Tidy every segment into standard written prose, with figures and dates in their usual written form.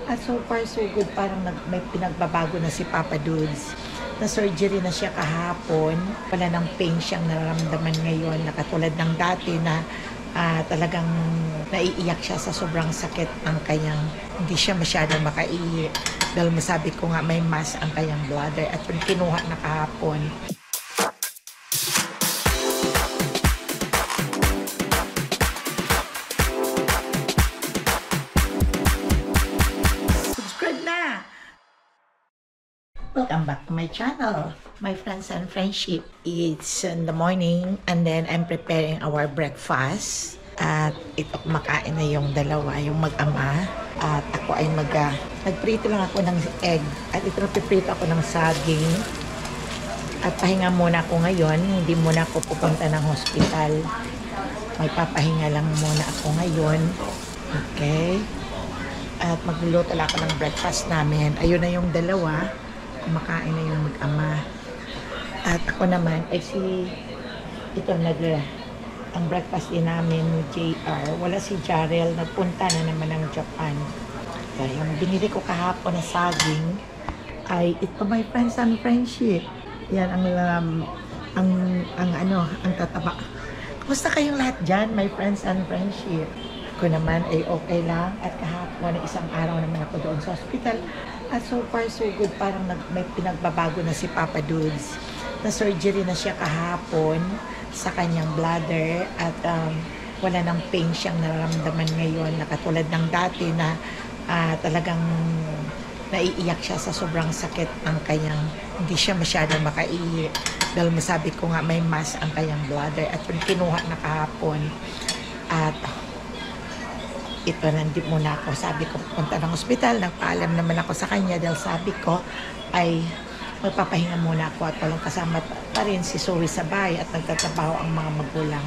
At so far so good, parang may pinagbabago na si Papa Dudes. Na surgery na siya kahapon. Wala ng pain siyang nararamdaman ngayon na katulad ng dati na talagang naiiyak siya sa sobrang sakit ng kanyang, hindi siya masyadong makaihi. Dahil masabi ko nga may mass ang kanyang bladder at kinuha na kahapon. Subscribe na! Welcome back to my channel, my friends and friendship. It's in the morning and then I'm preparing our breakfast. At ito, kumakain na yung dalawa, yung mag-ama. At ako ay nagprito lang ako ng egg. At ito nagpiprito ako ng saging. At pahinga muna ako ngayon, hindi muna ako pupunta ng hospital. May papahinga lang muna ako ngayon. Okay? At magluluto lang ako ng breakfast namin. Ayun na yung dalawa. Kumakain na yung mag-ama. At ako naman, ay ang breakfast din namin ni JR. Wala si Jarrell, nagpunta na naman ng Japan. Kaya yung binili ko kahapon na saging, ay ito, my friends and friendship. Yan ang tataba. Kumusta kayong lahat dyan, my friends and friendship? Ko naman ay okay lang at kahapon isang araw naman ako doon sa hospital at so far so good, parang may pinagbabago na si Papa Dudes. Na surgery na siya kahapon sa kanyang bladder at wala ng pain siyang nararamdaman ngayon na katulad ng dati na talagang naiiyak siya sa sobrang sakit ng kanyang, hindi siya masyadong makaihi. Dahil masabi ko nga may mass ang kanyang bladder at kinuha na kahapon. At ito, nandito muna ako. Sabi ko, punta ng ospital. Nagpaalam naman ako sa kanya dahil sabi ko ay magpapahinga muna ako at walang kasama pa rin si Zoe sa bahay at nagtatrabaho ang mga magulang.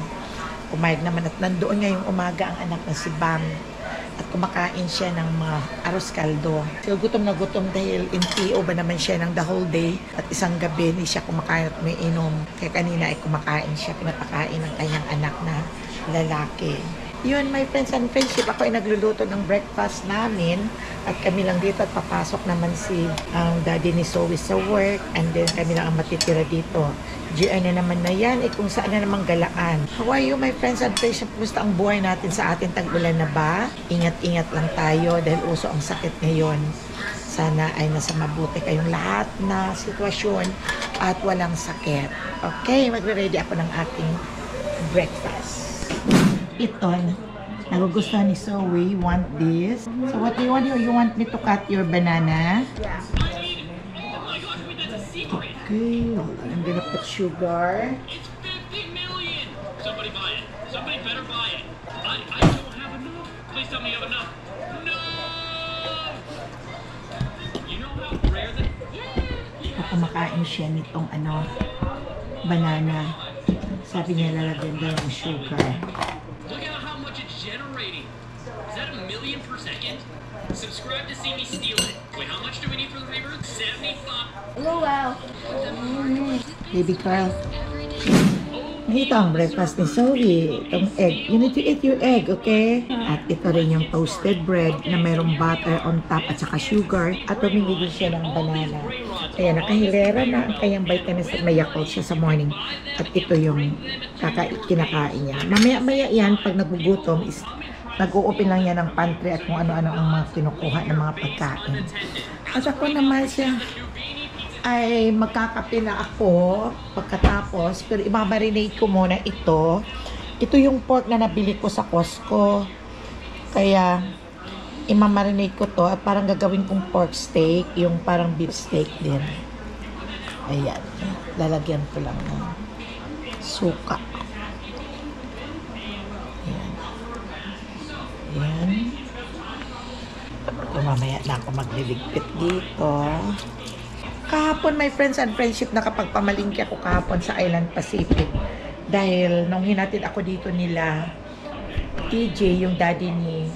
Pumayag naman at nandoon ngayong umaga ang anak na si Bam at kumakain siya ng mga arroz caldo. So gutom na gutom dahil NPO ba naman siya ng the whole day at isang gabi hindi siya kumakain at may inom. Kaya kanina ay kumakain siya, pinapakain ng kanyang anak na lalaki. Yun, my friends and friendship, ako ay nagluluto ng breakfast namin at kami lang dito at papasok naman si daddy ni Zoe sa work and then kami lang ang matitira dito. GR na naman na yan, kung saan na namang galaan. How are you, my friends and friendship? Kumusta ang buhay natin sa ating tag-ulan na ba? Ingat-ingat lang tayo dahil uso ang sakit ngayon. Sana ay nasa mabuti kayong lahat na sitwasyon at walang sakit. Okay, magre-ready ako ng aking breakfast. Ito, nagugustuhan ni Zoe, want this. So what do you want? You want me to cut your banana? Yeah. Okay, I'm gonna put sugar. It's 50 million! Somebody buy it. Somebody better buy it. I don't have enough. Please tell me you have enough. No! You know how rare that... Yeah! Kumakain siya nitong banana. Sabi niya lalagyan daw ng sugar. Look at how much it's generating. Is that 1 million per second? Subscribe to see me steal it. Wait, how much do we need for the paper? 75. Oh, wow. Baby girl. Ito ang breakfast ni Zoe. Itong egg. You need to eat your egg, okay? At ito rin yung toasted bread na mayroong butter on top at saka sugar. At pumili din siya ng banana. Kaya nakahilera na ang kanyang vitamins at may Yakult siya sa morning. At ito yung kinakain niya. Mamaya-maya yan, pag nagugutom, is nag-u-open lang yan ng pantry at kung ano-ano ang mga kinukuha ng mga pagkain. At ako naman siya ay magkakape na ako pagkatapos, pero i-marinate ko muna ito. Ito yung pork na nabili ko sa Costco. Kaya i-marinate ko to at parang gagawin kong pork steak, yung parang beef steak din. Ayan, lalagyan ko lang ng suka. Ayan. Ayan. Mamaya na ako magliligpit dito. Kahapon, my friends and friendship, nakapagpamalingki ako kahapon sa Island Pacific. Dahil nung hinatid ako dito nila, TJ, yung daddy ni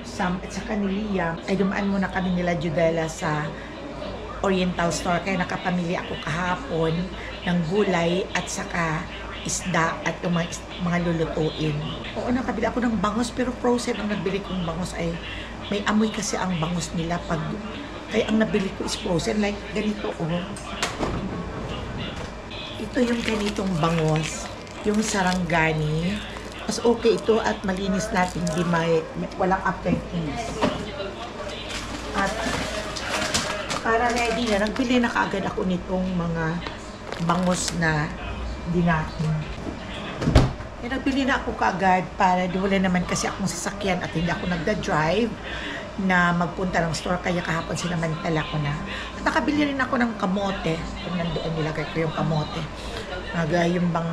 Sam at saka ni Liam, ay dumaan muna kami nila Judela sa Oriental Store. Kaya nakapamili ako kahapon ng gulay at saka isda at yung mga lulutuin. Oo, nakabili ako ng bangus pero frozen. Ang nagbili kong bangus ay May amoy kasi ang bangus nila pag... Kaya ang nabili ko is frozen. Like, ganito, oh. Ito yung ganitong bangus. Yung sarangani. Mas okay ito at malinis natin. Hindi walang aftertaste. At para ready na, nagbili na kaagad ako nitong mga bangus na dinating. Nagbili na ako kaagad para wala naman kasi akong sasakyan at hindi ako nagda-drive na magpunta ng store, kaya kahapon sinamantala ko na. At nakabili rin ako ng kamote. Kung nandoon nilagay ko yung kamote. Yung bang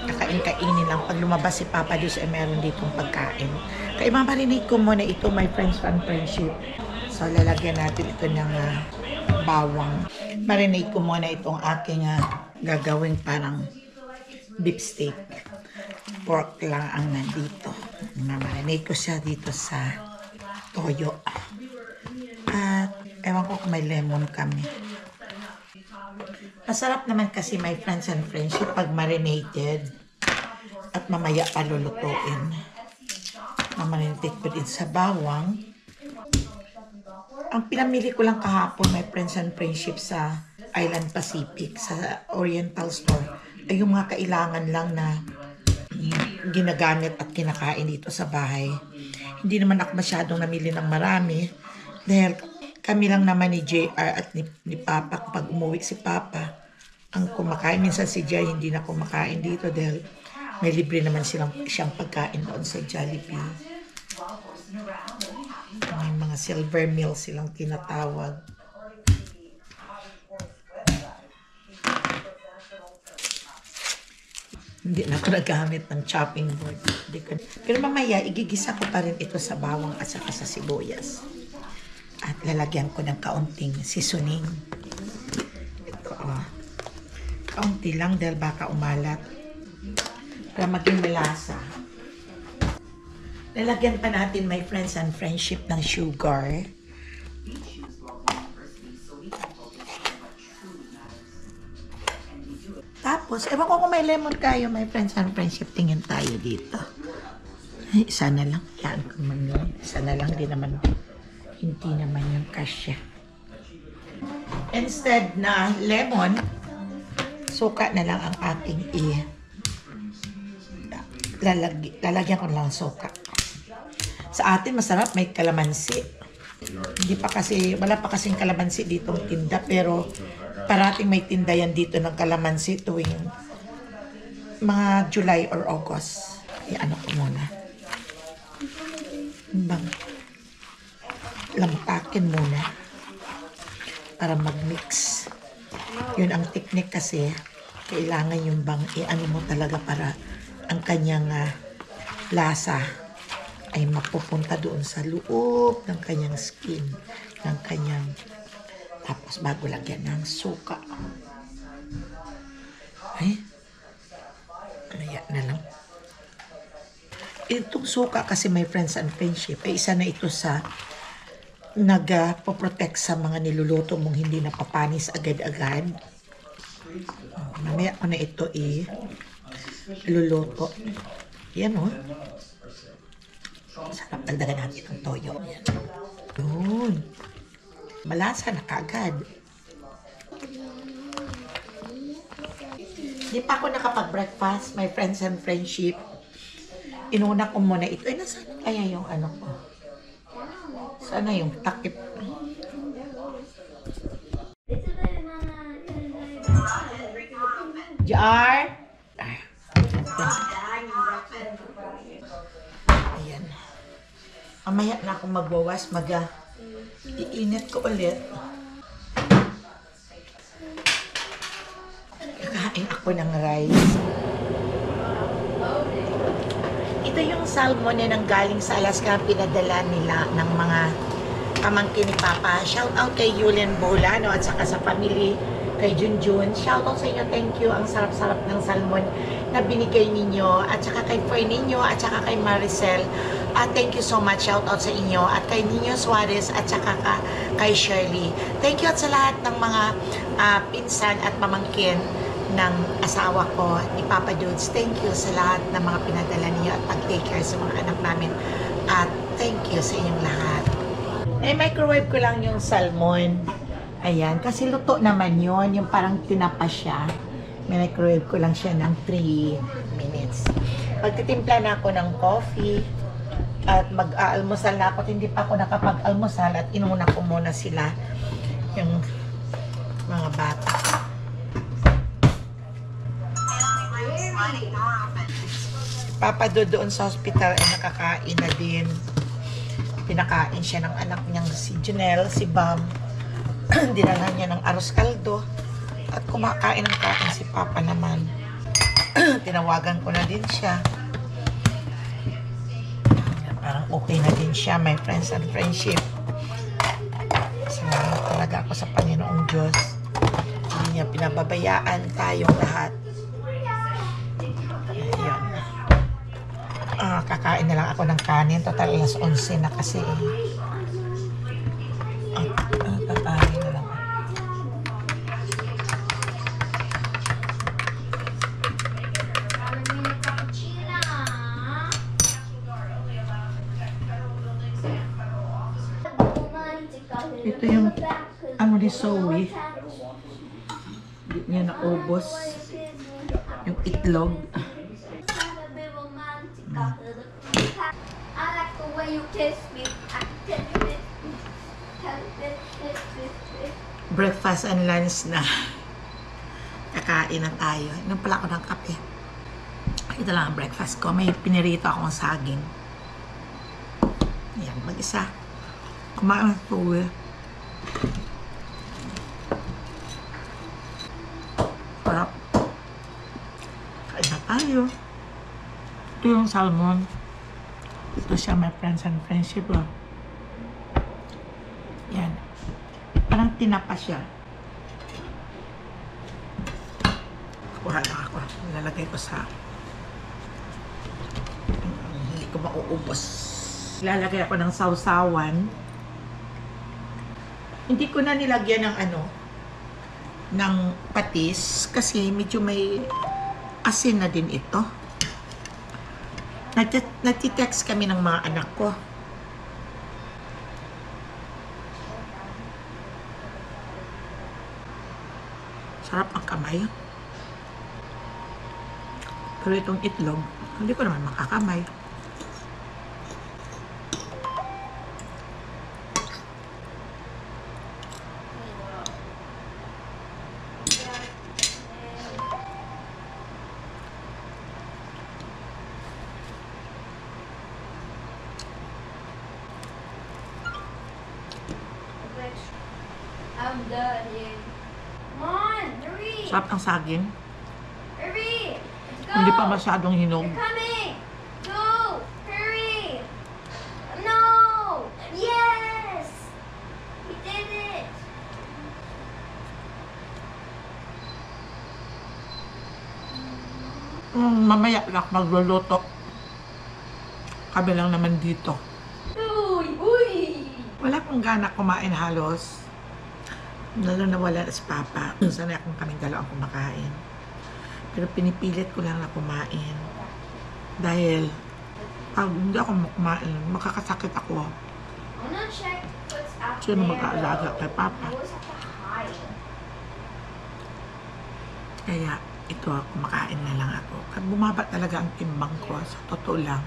kakain-kainin lang. Pag lumabas si Papa Diyos, meron ditong pagkain. Kaya mamarinig ko muna ito, my friends and friendship. So, lalagyan natin ito ng bawang. Marinate ko muna itong aking gagawing parang beef steak. Pork lang ang nandito. Marinate ko siya dito sa toyo. At ewan ko kung may lemon kami. Masarap naman kasi my friends and friendship pag marinated at mamaya palulutuin. Marinate ko din sa bawang. Ang pinamili ko lang kahapon, my friends and friendship, sa Island Pacific, sa Oriental Store, ay yung mga kailangan lang na ginagamit at kinakain dito sa bahay. Hindi naman ako masyadong namili ng marami dahil kami lang naman ni JR at ni Papa. Kapag umuwi si Papa, ang kumakain. Minsan si Jai hindi na kumakain dito dahil may libre naman siyang pagkain doon sa Jollibee. May mga silver meal silang tinatawag. Hindi na ako nagamit ng chopping board. Pero mamaya, igigisa ko pa rin ito sa bawang at saka sa sibuyas. At lalagyan ko ng kaunting seasoning. Ito, oh. Kaunti lang dahil baka umalat. Para maging malasa. Lalagyan pa natin, my friends and friendship, ng sugar. Tapos, ewan ko kung may lemon kayo, my friends and friendship, tingin tayo dito. Ay, isa na lang. Yan ko man yun. Isa na lang, hindi naman yung kasya. Instead na lemon, suka na lang ang ating lalagyan ko lang suka. Sa atin, masarap, may kalamansi. Wala pa kasing kalamansi ditong tinda, pero parating may tinda yan dito ng kalamansi tuwing mga July or August. Ano ko muna. Lampakin muna para mag-mix. Yun ang technique kasi, kailangan yung ano mo talaga para ang kanyang lasa ay mapupunta doon sa loob ng kanyang skin, ng kanyang, tapos bago lagyan ng suka. Ay, ayan na lang. Itong suka kasi, my friends and friendship, ay isa na ito sa nagpo-protect sa mga niluluto mong hindi napapanis agad-agad. Mamaya ko na ito luluto. Yan, oh. Sarap, dagdagan natin ang toyo. Yan. Yun. Malasa na kaagad. Di pa ako nakapag-breakfast, my friends and friendship. Inuna ko muna ito. Ay, nasaan kaya yung ano ko? Sana yung takip. Jar! Ayan. Mamaya na akong magwawas, iinit ko ulit. Kakain ako ng rice. Ito yung salmon na nanggaling sa Alaska, pinadala nila ng mga pamangkin ni Papa. Shout out kay Yulian Bolano at saka sa family kay Junjun. Shout out sa inyo, thank you. Ang sarap-sarap ng salmon na binigay ninyo. At saka kay Foy ninyo at saka kay Maricel. Thank you so much. Shout out sa inyo. At kay Nino Suarez at saka kay Shirley. Thank you at sa lahat ng mga pinsan at mamangkin ng asawa ko, ni Papa Dudes. Thank you sa lahat ng mga pinadala niyo at pag-take care sa mga anak namin. At thank you sa inyong lahat. microwave ko lang yung salmon. Ayan, kasi luto naman yon, yung parang tinapa siya. Microwave ko lang siya ng 3 minutes. Magtitimpla na ako ng coffee at mag-aalmusal na ako. Hindi pa ako nakapag-almusal at inuna ko muna sila, yung mga bata. Papa doon sa hospital ay nakakain na din. Pinakain siya ng anak niyang si Janelle, si Bam. Dinala niya ng arroz caldo. At kumakain ng kain si Papa naman. Tinawagan ko na din siya. Parang okay na din siya, my friends and friendship. Salamat talaga ako sa Panginoong Diyos. Hindi niya pinababayaan tayong lahat. Ayan. Kakain na lang ako ng kanin. Total alas 11 na kasi. Kakain na lang. Ito yung ano ni Zoe. Hindi niya naubos. Yung itlog. I like the way you kiss me. Breakfast and lunch na. Kakain na tayo. Inom pala ako ng kape. Ito lang ang breakfast ko. May pinirito akong saging. Ayan, mag-isa. Kumain ng tuwi. Sarap. Kain na tayo. Ito yung salmon. Ito siya, my friends and friendship. Oh. Yan. Parang tinapa siya. Kuha lang ako. Nilalagay ko sa... Hindi ko mauubos. Nilalagay ako ng sausawan. Hindi ko na nilagyan ng ano, ng patis. Kasi medyo may asin na din ito. Nagtitext kami ng mga anak ko. Sarap ang kamay. Pero itong itlog, hindi ko naman makakamay. I'm done here. Come on, hurry! Sarap ang saging. Hurry! Let's go! Hindi pa masyadong hinog. They're coming! Go! Hurry! No! Yes! We did it! Mamaya lang magluluto. Kami lang naman dito. Uy! Uy! Wala akong gana kumain halos. Lalo na wala na si Papa. Sanay akong kaming dalawa kumakain. Pero pinipilit ko lang na kumain. Dahil pag hindi ako kumain, makakasakit ako. I'm gonna check what's out Sino there. mag-aalaga kay Papa? I always have to hide. Kaya ito, kumakain na lang ako. Pag bumaba talaga ang timbang ko, sa totoo lang.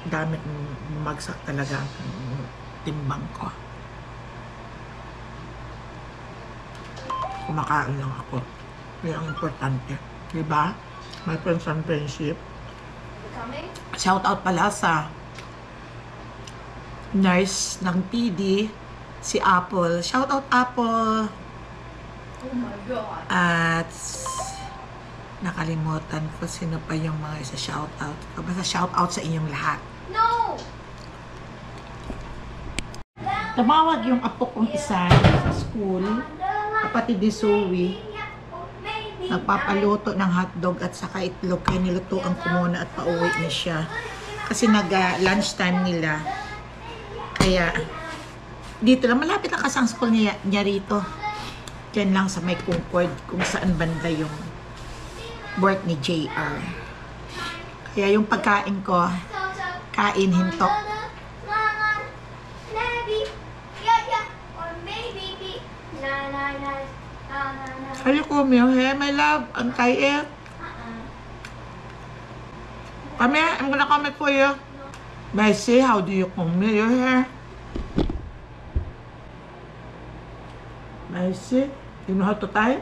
Dami bumagsak talaga ang timbang ko. Kumakain lang ako. Yan ang importante. Diba? My friends and friendship. You coming? Shout out pala sa nurse ng PD, si Apple. Shout out Apple! Oh my god. At nakalimutan ko sino pa yung mga isa shout out. Basta shout out sa inyong lahat. No! Tumawag yung apo kong isa sa school, kapatid ni Zoe. Nagpapaluto ng hotdog at saka itlog. Kaya nilutuan ko muna at pauwi na siya. Kasi nag-lunchtime nila. Kaya dito lang, malapit lang kasi ang school niya rito. Diyan lang sa may Concord, kung saan banda yung work ni JR. Kaya yung pagkain ko, Kain, hinto. Mama, maybe, yeah, or maybe, na. Are you come here, my love? Ang kait. Come here, I'm gonna comment for you. Messi, how do you come here? Your hair? Messi, you know how to tie?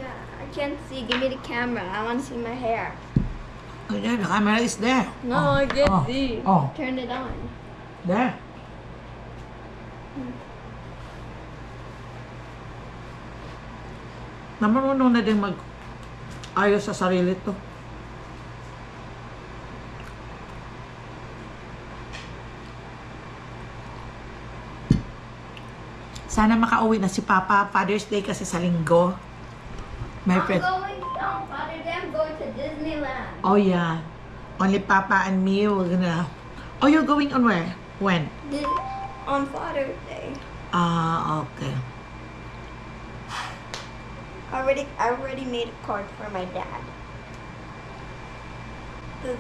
Yeah, I can't see. Give me the camera. I want to see my hair. Oh yeah, the camera is there. No, I can't oh, see. Oh, Turn it on. there. Na marunong na din mag-ayos sa sarili to. Sana makauwi na si Papa. Father's Day kasi sa linggo. My friend. On Father's Day, I'm going to Disneyland. Oh yeah. Only Papa and me. We're gonna... Oh, you're going on where? When? On Father's Day. Ah, okay. I already made a card for my dad. The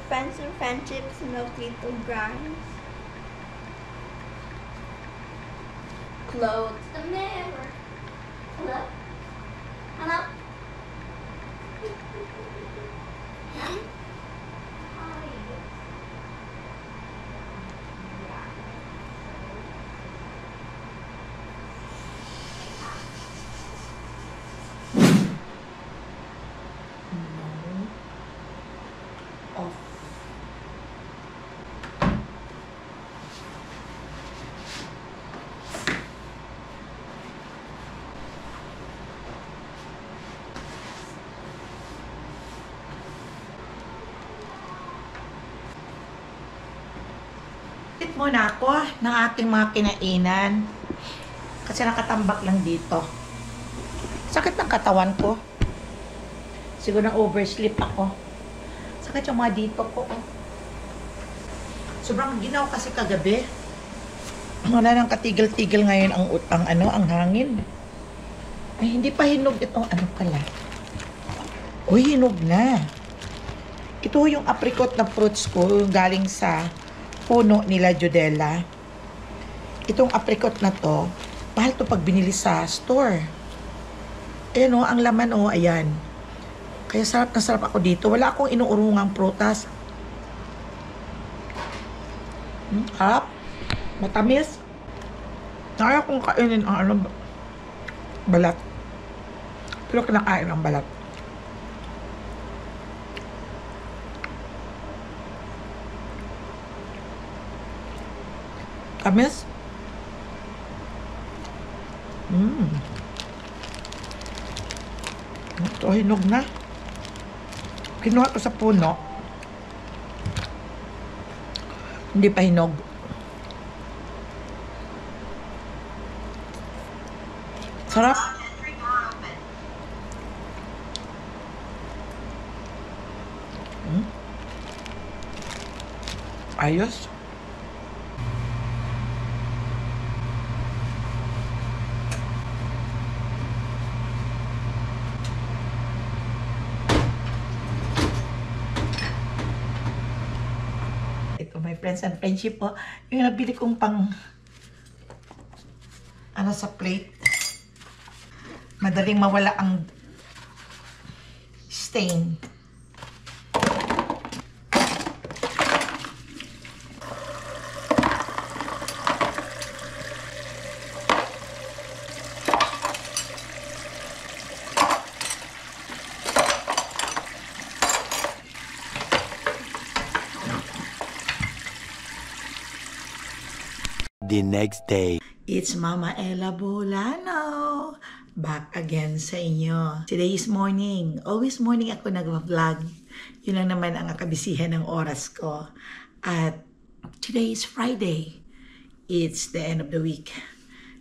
friends and friendships, Milkito Grimes. Clothes the mirror. Hello? Hello? Off. Tip muna ako ng aking mga kinainan. Kasi nakatambak lang dito. Sakit ng katawan ko. Siguro na oversleep ako. Sakit yung mga dito ko. Sobrang ginaw kasi kagabi. Wala nang katigil-tigil ngayon ang hangin. Ay, hindi pa hinog itong ano pala. Uy, hinog na. Ito yung apricot na fruits ko, yung galing sa puno nila Judella. Itong apricot na to, mahal to pag binili sa store. Ayan o, ang laman o, ayan. Kaya sarap na sarap ako dito. Wala akong inuurungang prutas. Harap. Matamis. Kaya kong kainin ang ano, balat. Pero kinakain ang balat. Tamis. Ito, hinog na. Kinuha ko sa puno. Hindi pa hinog. Sarap. Ayos. Ito, my friends and friendship po. Yung nabili kong pang ano sa plate. Madaling mawala ang stain. The next day. It's Mama Ella Bolano. Back again sa inyo. Today is morning. Always morning ako nag-vlog. Yun lang naman ang kabisihan ng oras ko. At today is Friday. It's the end of the week.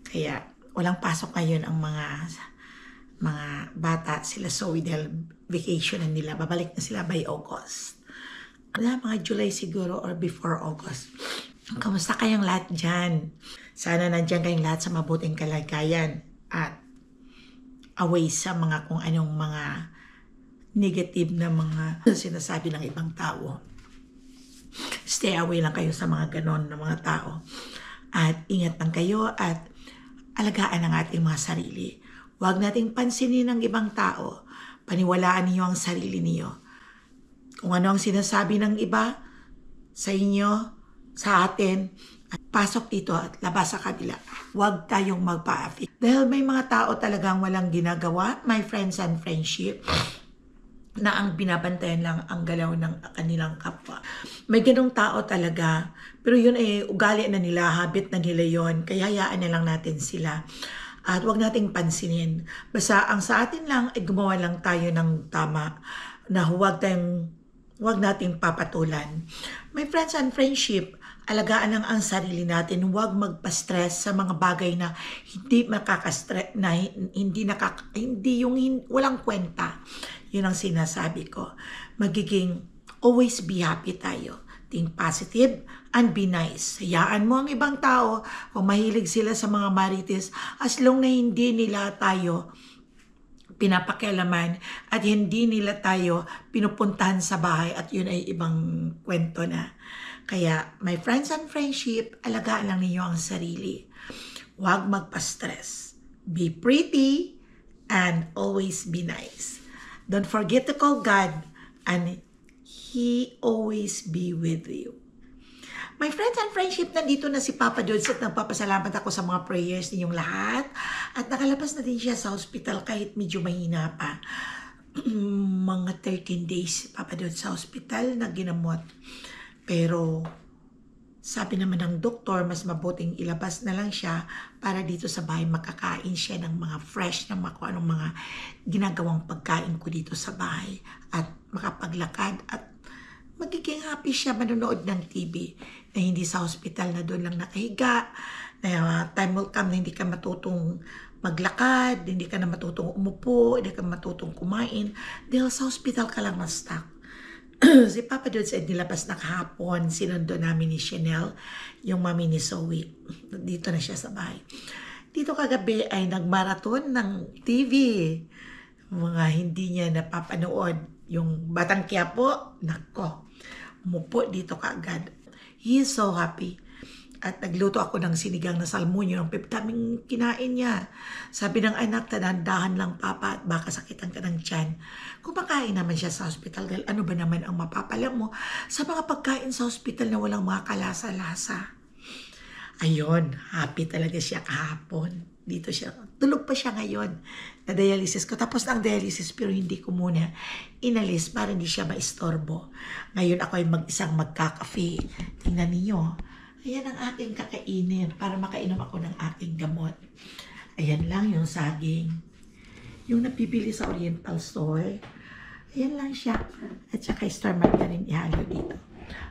Kaya walang pasok ngayon ang mga bata. Sila Zoe dahil vacation na nila. Babalik na sila by August. Mga July siguro or before August. Kamusta kayong lahat dyan? Sana nandiyan kayong lahat sa mabuting kalagayan at away sa mga kung anong mga negative na mga sinasabi ng ibang tao. Stay away lang kayo sa mga ganon na mga tao. At ingat lang kayo at alagaan ang ating mga sarili. Huwag nating pansinin ng ibang tao. Paniwalaan niyo ang sarili niyo. Kung ano ang sinasabi ng iba sa inyo, sa atin, at pasok dito at labas sa kabila. Huwag tayong magpa-affect. Dahil may mga tao talagang walang ginagawa, my friends and friendship, na ang binabantayan lang ang galaw ng kanilang kapwa. May ganong tao talaga, pero yun ay ugali na nila, habit na nila yon, kaya hayaan na lang natin sila. At huwag nating pansinin. Basta ang sa atin lang ay gumawa lang tayo ng tama, na huwag nating papatulan. My friends and friendship, alagaan lang ang sarili natin. Huwag magpa-stress sa mga bagay na hindi makaka-stress, na walang kwenta. Yun ang sinasabi ko. Magiging always be happy tayo. Think positive and be nice. Hayaan mo ang ibang tao kung mahilig sila sa mga marites, as long na hindi nila tayo pinapakialaman at hindi nila tayo pinupuntahan sa bahay, at yun ay ibang kwento na. Kaya, my friends and friendship, alagaan lang ninyo ang sarili. Huwag magpa-stress. Be pretty and always be nice. Don't forget to call God and He always be with you. My friends and friendship, nandito na si Papa Dudes at nagpapasalamat ako sa mga prayers ninyong lahat. At nakalabas na din siya sa hospital kahit medyo mahina pa. Mga 13 days si Papa Dudes sa hospital na ginamot. Pero sabi naman ng doktor, mas mabuting ilabas na lang siya para dito sa bahay makakain siya ng mga fresh na kung anong mga ginagawang pagkain ko dito sa bahay. At makapaglakad at magiging happy siya manonood ng TV na hindi sa hospital na doon lang nakahiga, na time will come na hindi ka matutong maglakad, hindi ka na matutong umupo, hindi ka matutong kumain, dahil sa hospital ka lang na-stuck. Si Papa Dudes ay nilabas na kahapon, sinundo namin ni Chanel, yung mami ni Zoe. Dito na siya sa bahay. Dito kagabi ay nagmarathon ng TV. Mga hindi niya napapanood. Yung Batang Quiapo, nako, umupo dito kaagad. He is so happy. At nagluto ako ng sinigang na salmon, yung daming kinain niya. Sabi ng anak, tandahan lang papa at baka sakitan ka ng tiyan. Kumakain naman siya sa hospital dahil ano ba naman ang mapapala mo sa mga pagkain sa hospital na walang mga kalasa-lasa. Ayun, happy talaga siya kahapon. Dito siya, tulog pa siya ngayon na dialysis ko. Tapos na ang dialysis pero hindi ko muna inalis para hindi siya maistorbo. Ngayon ako ay mag-isang magkakafe. Tingnan niyo. Ayan ang aking kakainin para makainom ako ng aking gamot. Ayan lang yung saging. Yung napipili sa Oriental Store. Ayan lang siya. At saka star margarine ihalo dito.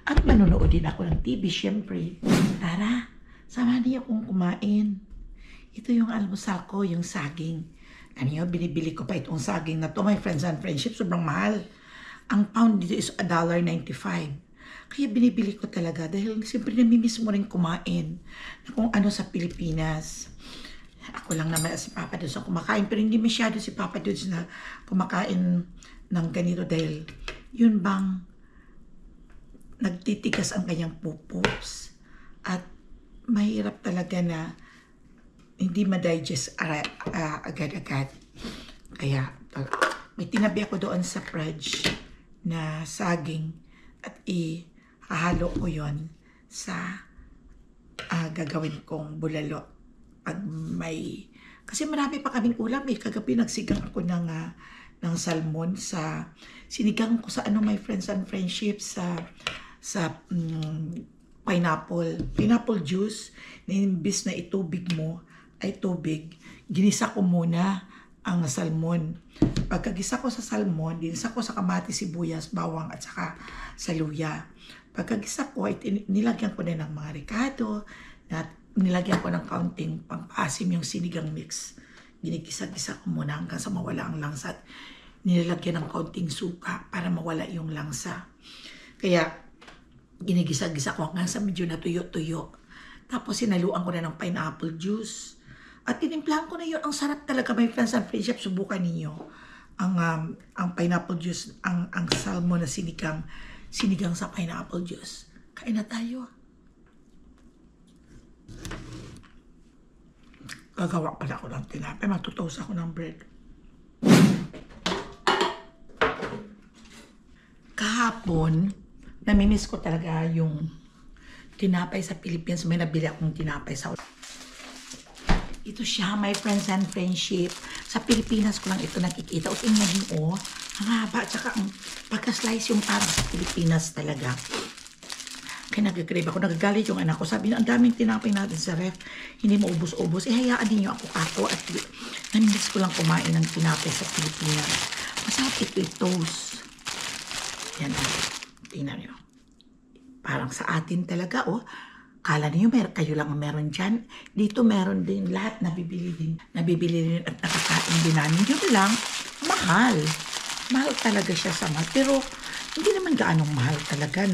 At manonood din ako ng TV, syempre. Tara, sama niyo akong kumain. Ito yung almusal ko, yung saging. Ano, binibili ko pa itong saging na to, my friends and friendship. Sobrang mahal. Ang pound dito is $1.95. Kaya binibili ko talaga dahil siyempre namimiss mo rin kumain na kung ano sa Pilipinas. Ako lang naman si Papa Dudes ang kumakain, pero hindi masyado si Papa Dudes na kumakain ng ganito dahil yun bang nagtitigas ang kanyang pupus at mahirap talaga na hindi ma-digest agad-agad. Kaya may tinabi ako doon sa fridge na saging at ihahalo ko yon sa gagawin kong bulalo. Pag may, kasi marami pa kaming ulam eh. Kagabi nagsigang ako ng salmon sa sinigang ko sa my friends and friendship sa pineapple juice na imbis na itubig mo ay tubig, ginisa ko muna ang salmon. Pagkagisa ko sa salmon, dinisa ko sa kamatis, sibuyas, bawang at saka saluya. Pagkagisa ko, ay nilagyan ko na ng mga ricado at nilagyan ko ng kaunting pampasim yung sinigang mix. Ginigisa-gisa ko muna hanggang sa mawala ang langsa at nilagyan ng kaunting suka para mawala yung langsa. Kaya ginigisa-gisa ko hanggang sa medyo natuyo-tuyo. Tapos sinaluan ko na ng pineapple juice. At tinimplahan ko na yun. Ang sarap talaga, my friends and friendship. Subukan ninyo ang pineapple juice, ang salmon na sinigang sa pineapple juice. Kain na tayo. Gagawa pala ako ng tinapay. Matutoast ako ng bread. Kahapon, namimiss ko talaga yung tinapay sa Philippines. May nabili akong tinapay sa... Ito siya, my friends and friendship. Sa Pilipinas ko lang ito nakikita. O tingnan mo, ang haba. At saka ang pagka-slice yung parang sa Pilipinas talaga. Kaya nag-crave ako. Nagagalit yung anak ko. Sabi na, ang daming tinapay natin sa ref. Hindi mo ubos-ubos. Hayaan ninyo ako ako. At namimiss ko lang kumain ng tinapay sa Pilipinas. Masarap ito toast. Yan. Tingnan nyo. Parang sa atin talaga, oh. Kala niyo kayo lang ang meron dyan. Dito meron din lahat, nabibili din at nakakain din namin. Yun lang, mahal. Mahal talaga siya sa mahal. Pero hindi naman gaanong mahal talaga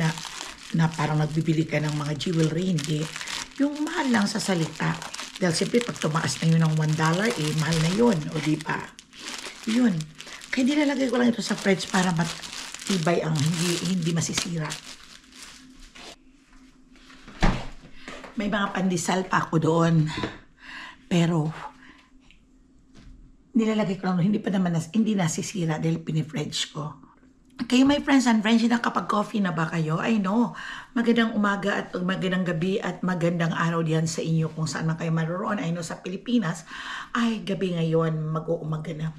na parang nagbibili ka ng mga jewelry. Hindi. Yung mahal lang sa salita. Dahil siyempre pag tumaas na yun ng $1, mahal na yun. O diba? Yun. Kaya nilalagay ko lang ito sa fridge para matibay ang hindi masisira. May mga pandesal pa ako doon. Pero, nilalagay ko lang, hindi nasisira dahil pinifridge ko. Kayo, my friends and friends, nakapag-coffee na ba kayo? I know, magandang umaga at magandang gabi at magandang araw diyan sa inyo kung saan man kayo maroon. I know sa Pilipinas, ay gabi ngayon, mag-uumaga na.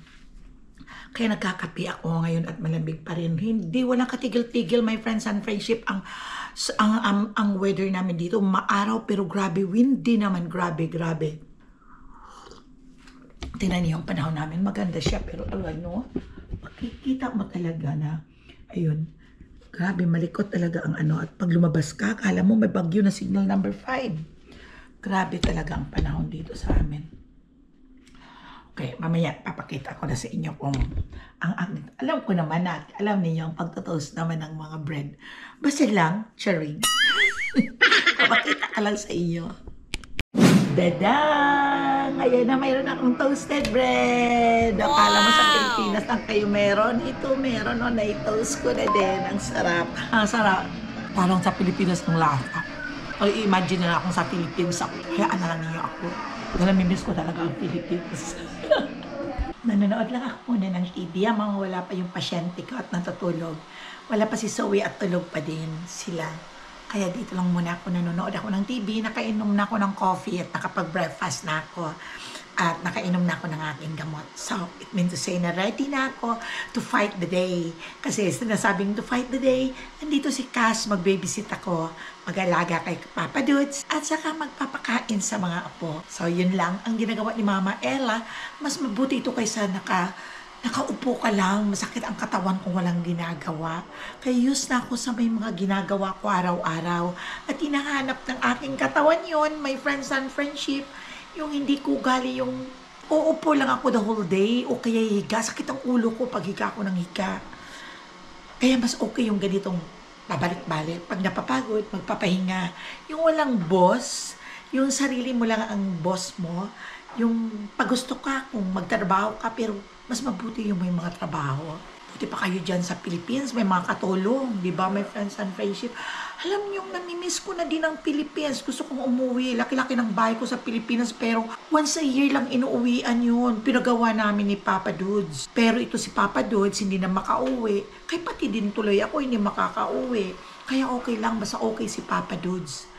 Kaya nagkakape ako ngayon at malamig pa rin. Hindi, walang katigil-tigil, my friends and friendship. Ang weather namin dito, maaraw pero grabe, windy naman, grabe. Tingnan niyo yung panahon namin, maganda siya pero ano, makikita mo talaga na, ayun, grabe, malikot talaga ang ano. At pag lumabas ka, akala mo may bagyo na signal number 5. Grabe talaga ang panahon dito sa amin. Okay, mamaya papakita ko na sa inyo kung alam ko naman na alam niyo ang pagtotoast naman ng mga bread. Basta lang, charing. Papakita ka lang sa inyo. Dadang! Ayan na, mayroon akong toasted bread. Akala mo sa Pilipinas lang kayo meron. Ito meron, no? Na-toast ko na din. Ang sarap. Ang sarap. Parang sa Pilipinas ng lasa. O imagine na akong sa Philippines ako. Hayaan na lang niyo ako. Namimiss ko talaga ang Philippines. Nanonood lang ako muna ng TV. Mga wala pa yung pasyente ko at natutulog. Wala pa si Zoe at tulog pa din sila. Kaya dito lang muna ako nanonood ako ng TV. Nakainom na ako ng coffee at nakapag-breakfast na ako. At nakainom na ako ng aking gamot. So, it means to say na ready na ako to fight the day. Kasi sinasabing to fight the day, nandito si Cass, mag-babysit ako, mag-alaga kay Papa Dudes, at saka magpapakain sa mga apo. So, yun lang ang ginagawa ni Mama Ella. Mas mabuti ito kaysa nakaupo ka lang, masakit ang katawan kung walang ginagawa. Kaya use na ako sa may mga ginagawa ko araw-araw. At hinahanap ng aking katawan yon, my friends and friendship. Yung hindi ko gali yung uupo lang ako the whole day o kaya higa. Sakit ang ulo ko pag higa ako ng higa. Kaya mas okay yung ganitong pabalik-balik. Pag napapagod, magpapahinga. Yung walang boss, yung sarili mo lang ang boss mo. Yung pag gusto ka, kung magtrabaho ka, pero mas mabuti yung may mga trabaho. Buti pa kayo dyan sa Philippines, may mga katulong, di ba, my friends and friendship. Alam niyo, namimiss ko na din ang Philippines. Gusto kong umuwi. Laki-laki ng bahay ko sa Pilipinas, pero once a year lang inuuwian yun. Pinagawa namin ni Papa Dudes. Pero ito si Papa Dudes, hindi na makauwi. Kaya pati din tuloy ako, hindi makakauwi. Kaya okay lang, basta okay si Papa Dudes.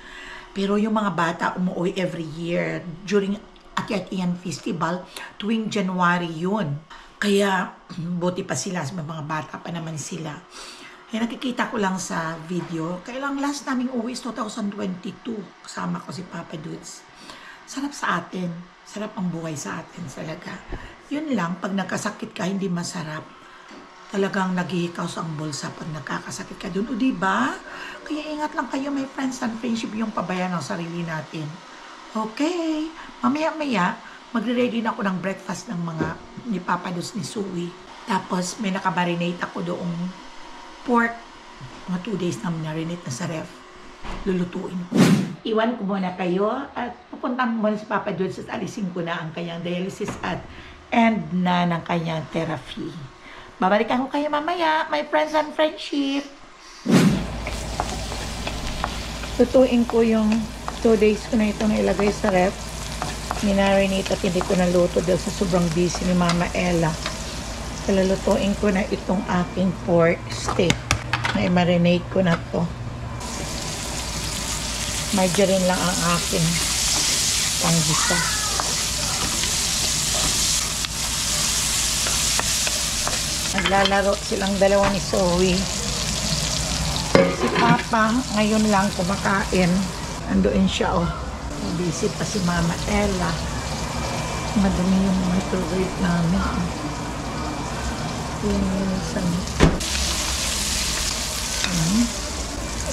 Pero yung mga bata umuwi every year during Ati-Atian Festival, tuwing January yun. Kaya buti pa sila, mga bata pa naman sila. Kaya nakikita ko lang sa video. Kaya lang last naming uwi is 2022. Kasama ko si Papa Dudes. Sarap sa atin. Sarap ang buhay sa atin talaga. Yun lang, pag nagkasakit ka, hindi masarap. Talagang naghihikaw sa ang bulsa pag nagkakasakit ka dun. O diba? Kaya ingat lang kayo, my friends and friendship, yung pabayan ng sarili natin. Okay. Mamaya-maya, magre-ready na ako ng breakfast ng mga ni Papa Dudes ni Zoe. Tapos may nakabarinate ako doong pork. Mga 2 days na marinate na sa ref. Lulutuin ko. Iwan ko muna kayo at pupuntahan muna si Papa Dudes at alisin ko na ang kanyang dialysis at end na ng kanyang therapy. Babalikan ko kayo mamaya, my friends and friendship. Lutuin ko yung 2 days ko na itong ilagay sa ref. Minarinate at hindi ko naluto dahil sa sobrang busy ni Mama Ella. Kalulutuin ko na itong aking pork steak. Na i-marinate ko na to. Margarine lang ang aking panggisa. Naglalaro silang dalawa ni Zoe. Si Papa ngayon lang kumakain. Andoon siya oh. Busy pa si Mama Ella. Madumi yung microwave namin. Yung isang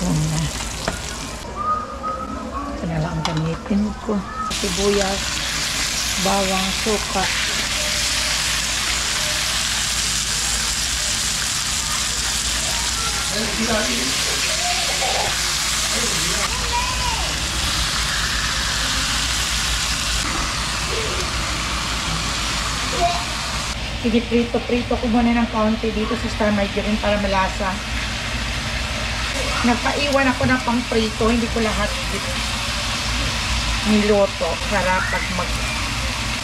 yun na. Ito na lang ang gamitin ko. Sibuyas, bawang, suka. Sige, prito ko muna ng kaunti dito sa star margarine para malasa. Nagpaiwan ako ng pang prito, hindi ko lahat niloto para pag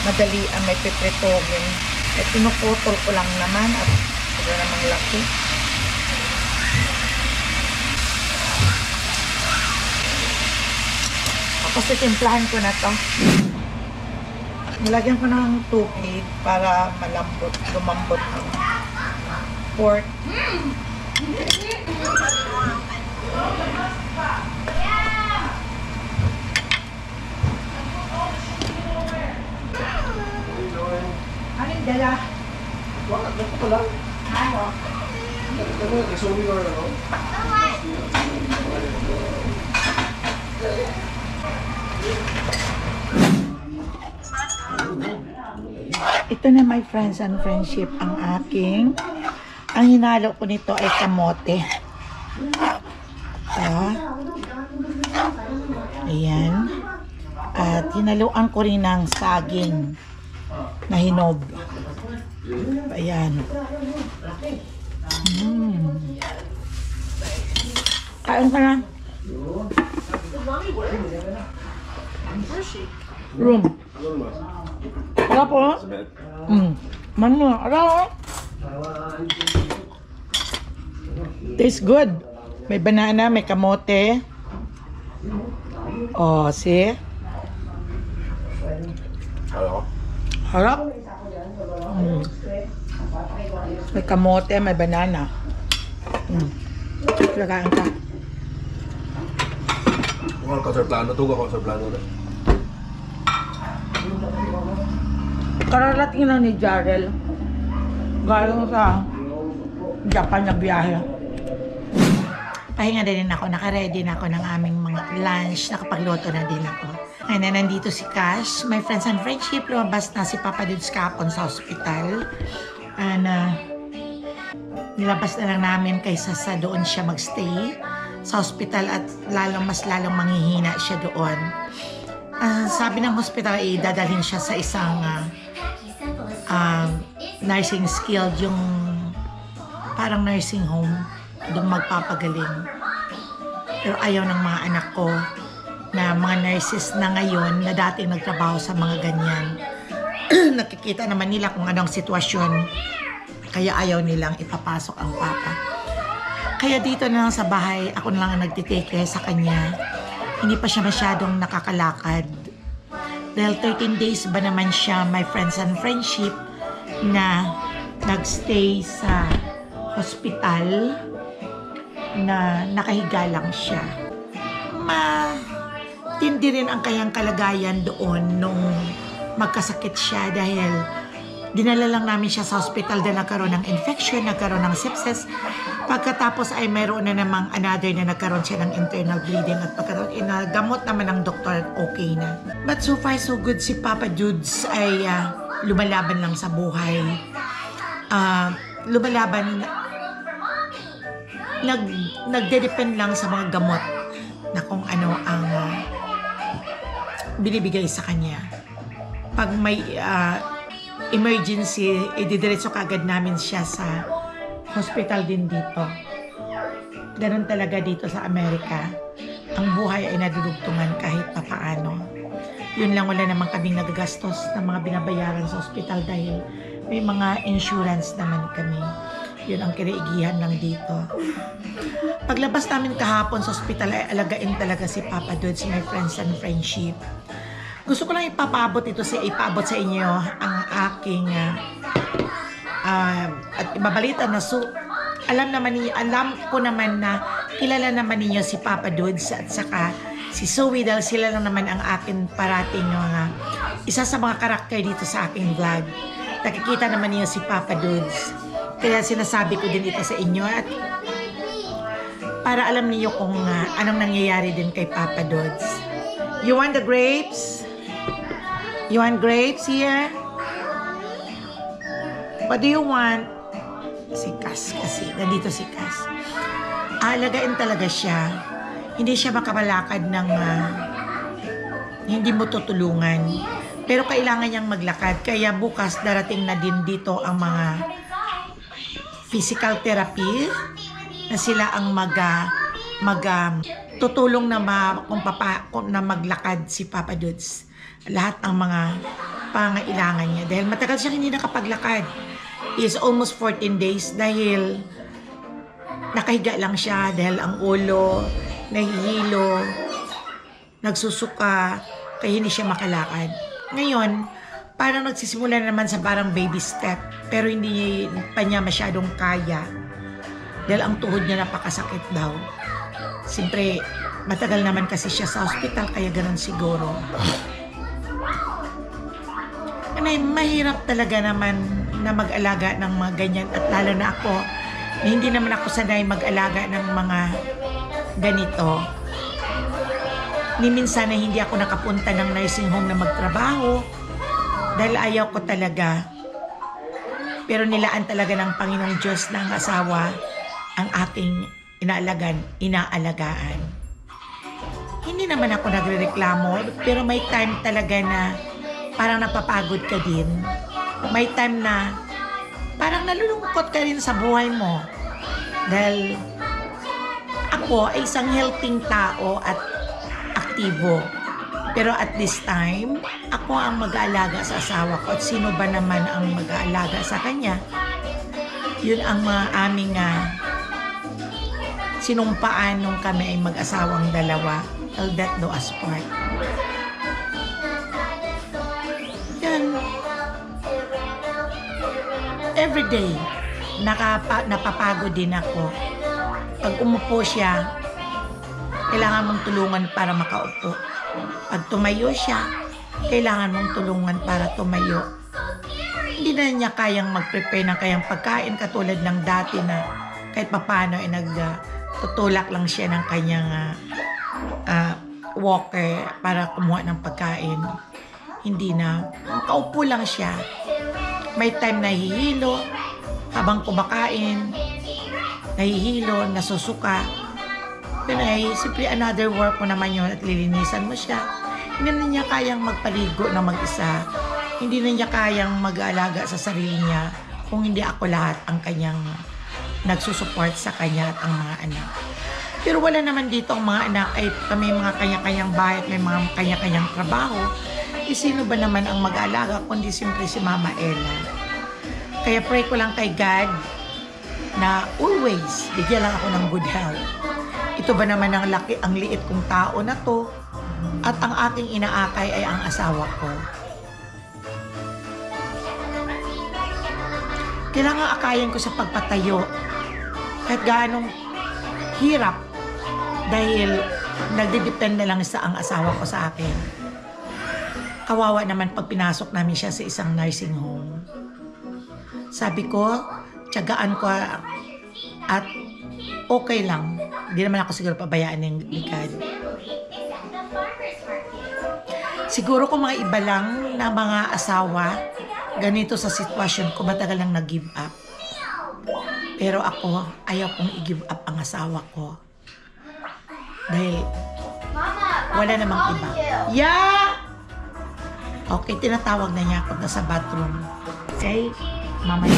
madali ang may pipritogin. At pinuputol ko lang naman at wala namang laki. Tapos itimplahan ko na to. Nilagyan ko ng tubig para lumambot ang pork. Anong dala? Bakit? Ba't ko lang? Ano? Nagsuwi ko rin ako. Ito na my friends and friendship ang hinalo ko nito ay kamote. Ayan. At hinaluan ko rin ng saging na hinog. Ayan. Kain ka na. Room. Wala po? Mano, ano? Tastes good. May banana, may kamote. Oh, see? Hello? Harap. May kamote, may banana. Lagaan ka. Kung ka sa plano, tuga ko sa plano na. Kararating lang ni Jarrell. Galing sa Japan na biyahe. Pahinga din ako. Naka-ready na ako ng aming mga lunch. Nakapagluto na din ako. Ngayon na nandito si Cash. My friends and friendship. Lumabas na si Papa Dudes kapon sa hospital. And nilabas na lang namin kaysa sa doon siya magstay sa hospital at mas lalong manghihina siya doon. Sabi ng hospital ay dadalhin siya sa isang nursing skilled, yung parang nursing home, doon magpapagaling. Pero ayaw ng mga anak ko na mga nurses na ngayon na dati nagtrabaho sa mga ganyan. Nakikita naman nila kung anong sitwasyon, kaya ayaw nilang ipapasok ang papa. Kaya dito na lang sa bahay, ako na lang ang nagtitake care sa kanya. Hindi pa siya masyadong nakakalakad. Dahil 13 days ba naman siya, my friends and friendship, na nagstay sa hospital na nakahiga lang siya. Matindi rin ang kanyang kalagayan doon nung magkasakit siya dahil dinala lang namin siya sa hospital dahil nagkaroon ng infection, nagkaroon ng sepsis. Pagkatapos ay mayroon na namang another na nagkaroon siya ng internal bleeding at pagkaroon, gamot naman ng doktor at okay na. But so far so good, si Papa Dudes ay lumalaban lang sa buhay. Lumalaban, nagde-depend lang sa mga gamot na kung ano ang binibigay sa kanya. Pag may emergency, ididiretso kaagad namin siya sa hospital din dito. Ganun talaga dito sa Amerika. ang buhay ay nadudugtungan kahit papaano. Yun lang, wala naman kaming nagagastos ng mga binabayaran sa ospital dahil may mga insurance naman kami. Yun ang kinaigihan lang dito. Paglabas namin kahapon sa ospital ay alagain talaga si Papa Dudes, my friends and friendship. Gusto ko lang ipapaabot sa inyo ang aking at ibabalita na alam ko naman na kilala naman ninyo si Papa Dudes at saka si Zoe dahil sila lang naman ang akin parating isa sa mga karakter dito sa aking vlog. Nakikita naman niyo si Papa Dudes. Kaya sinasabi ko din ito sa inyo at para alam niyo kung anong nangyayari din kay Papa Dudes. You want the grapes? You want grapes here? What do you want? Si Cass kasi. Nandito si Cass. Alagain talaga siya. Hindi siya makamalakad ng hindi mo tutulungan. Pero kailangan niyang maglakad. Kaya bukas darating na din dito ang mga physical therapy na sila ang tutulong na na maglakad si Papa Dudes. Lahat ang mga pangailangan niya. Dahil matagal siya hindi nakapaglakad. Is almost 14 days dahil nakahiga lang siya dahil ang ulo nahihilo, nagsusuka, kaya hindi siya makalakad. Ngayon, parang nagsisimula naman sa parang baby step pero hindi pa niya masyadong kaya dahil ang tuhod niya napakasakit daw. Siyempre, matagal naman kasi siya sa hospital kaya ganun siguro. Mahirap talaga naman na mag-alaga ng mga ganyan at lalo na ako na hindi naman ako sanay mag-alaga ng mga ganito. Ni minsan na hindi ako nakapunta ng nursing home na magtrabaho dahil ayaw ko talaga. Pero nilaan talaga ng Panginoong Diyos ng asawa ang aking inaalagaan. Hindi naman ako nagrereklamo pero may time talaga na parang napapagod ka din. May time na parang nalulungkot ka rin sa buhay mo. Dahil ako ay isang healthy tao at aktibo. Pero at this time, ako ang mag-aalaga sa asawa ko. At sino ba naman ang mag-aalaga sa kanya? Yun ang mga aming sinumpaan nung kami ay mag-asawang dalawa. Till death do us part. Everyday, napapagod din ako. Pag umupo siya, kailangan mong tulungan para makaupo. Pag tumayo siya, kailangan mong tulungan para tumayo. Hindi na niya kayang mag-prepare ng kayang pagkain katulad ng dati na kahit papano ay nagtutulak lang siya ng kanyang walker para kumuha ng pagkain. Hindi na. Kaupo lang siya. May time nahihilo, habang kumakain, nahihilo, nasusuka. Pero ay, siyempre another work mo naman yun at lilinisan mo siya. Hindi na niya kayang magpaligo na mag-isa. Hindi na niya kayang mag-aalaga sa sarili niya kung hindi ako lahat ang kanyang nagsusupport sa kanya at ang mga anak. Pero wala naman dito ang mga anak ay may mga kanya-kanyang bahay at may mga kanya-kanyang trabaho. Sino ba naman ang mag-aalaga kundi siyempre si Mama Ella. Kaya pray ko lang kay God na always bigyan lang ako ng good health. Ito ba naman ang liit kong tao na to at ang aking inaakay ay ang asawa ko. Kailangan akayin ko sa pagpatayo kahit gaanong hirap dahil nagdidepend na lang sa ang asawa ko sa akin. Kawawa naman pag pinasok namin siya sa isang nursing home. Sabi ko, tiyagaan ko at okay lang. Hindi naman ako siguro pabayaan ng likad. Siguro kung mga iba lang na mga asawa, ganito sa sitwasyon ko, matagal lang nag-give up. Pero ako, ayaw kong i-give up ang asawa ko. Dahil wala namang iba. Yeah! Okay, tinatawag na niya ako nasa bathroom. Okay? Mamaya.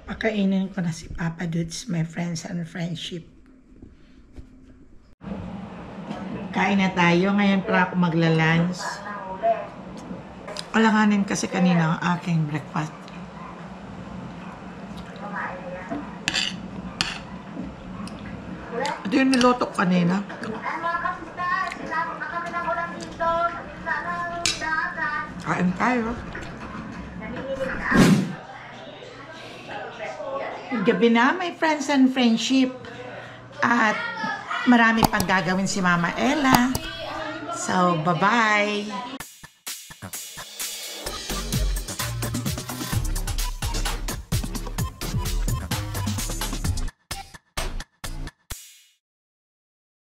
Papakainin ko na si Papa Dudes, my friends and friendship. Kain na tayo. Ngayon para ako magla-lunch. Alanganin kasi kanina ang aking breakfast. Ito yung niloto ko kanina. Kain tayo. Gabi na, my friends and friendship. At marami pang gagawin si Mama Ella. So, bye-bye.